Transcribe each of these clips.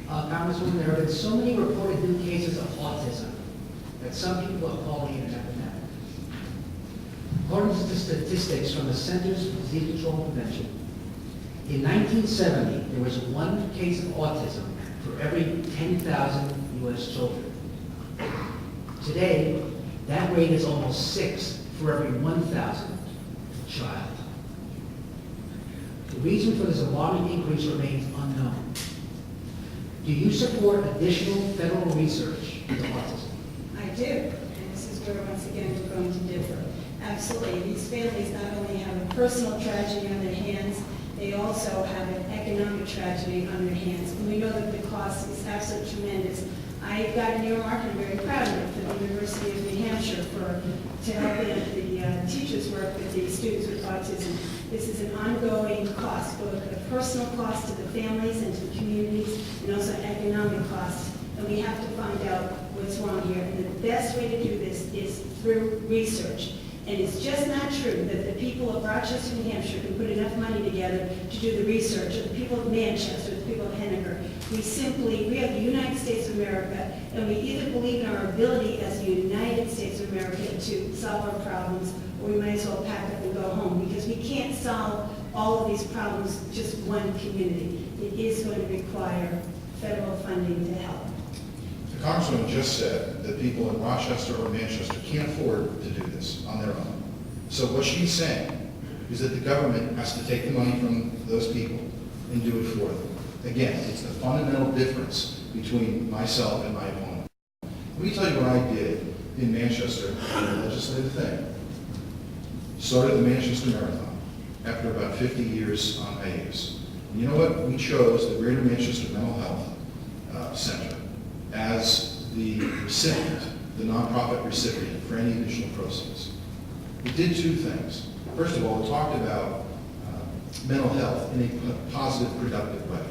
Congresswoman, there have been so many reported new cases of autism that some people are calling it an epidemic. According to the statistics from the Centers for Disease Control and Prevention, in 1970, there was one case of autism for every 10,000 U.S. children. Today, that rate is almost 6 for every 1,000 child. The reason for this alarming increase remains unknown. Do you support additional federal research into autism? I do, and this is where once again we're going to differ. Absolutely, these families not only have a personal tragedy on their hands, they also have an economic tragedy on their hands. And we know that the cost is absolutely tremendous. I got a New York and I'm very proud of it for the University of New Hampshire to help the teachers work with the students with autism. This is an ongoing cost, both a personal cost to the families and to the communities, and also an economic cost. And we have to find out what's wrong here. And the best way to do this is through research. And it's just not true that the people of Rochester, New Hampshire can put enough money together to do the research, or the people of Manchester, the people of Henniker. We are the United States of America, and we either believe in our ability as the United States of America to solve our problems, or we might as well pack up and go home, because we can't solve all of these problems just one community. It is going to require federal funding to help. The Congresswoman just said that people in Rochester or Manchester can't afford to do this on their own. So what she's saying is that the government has to take the money from those people and do it for them. Again, it's the fundamental difference between myself and my opponent. Let me tell you what I did in Manchester in a legislative thing. Started the Manchester Marathon after about 50 years on hiatus. And you know what? We chose the Greater Manchester Mental Health Center as the recipient, the nonprofit recipient for any additional proceeds. We did two things. First of all, we talked about mental health in a positive, productive way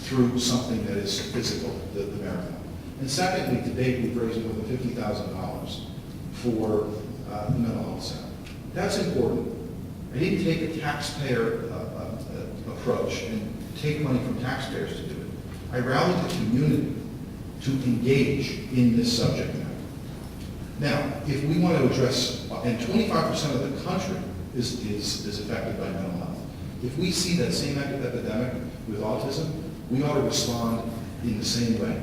through something that is physical, the marathon. And secondly, to date, we've raised more than $50,000 for the mental health center. That's important. I didn't take a taxpayer approach and take money from taxpayers to do it. I rallied the community to engage in this subject matter. Now, if we want to address, and 25% of the country is affected by mental health. If we see that same epidemic with autism, we ought to respond in the same way.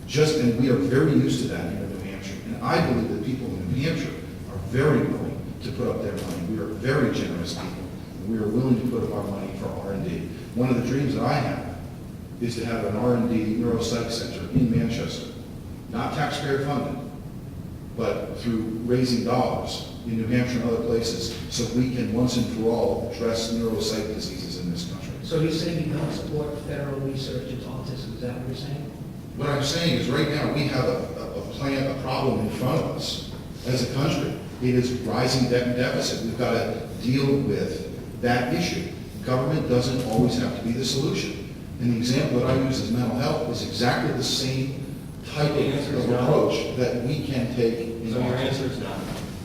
And we are very used to that here in New Hampshire. And I believe that people in New Hampshire are very willing to put up their money. We are very generous people. And we are willing to put up our money for R&D. One of the dreams that I have is to have an R&D neuropsych center in Manchester, not taxpayer funded, but through raising dollars in New Hampshire and other places, so we can once and for all address neuropsych diseases in this country. So you're saying you don't support federal research into autism, is that what you're saying? What I'm saying is right now we have a problem in front of us as a country. It is rising debt and deficit. We've got to deal with that issue. Government doesn't always have to be the solution. And the example that I use as mental health is exactly the same type of approach that we can take in So your answer is no.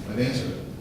I've answered it.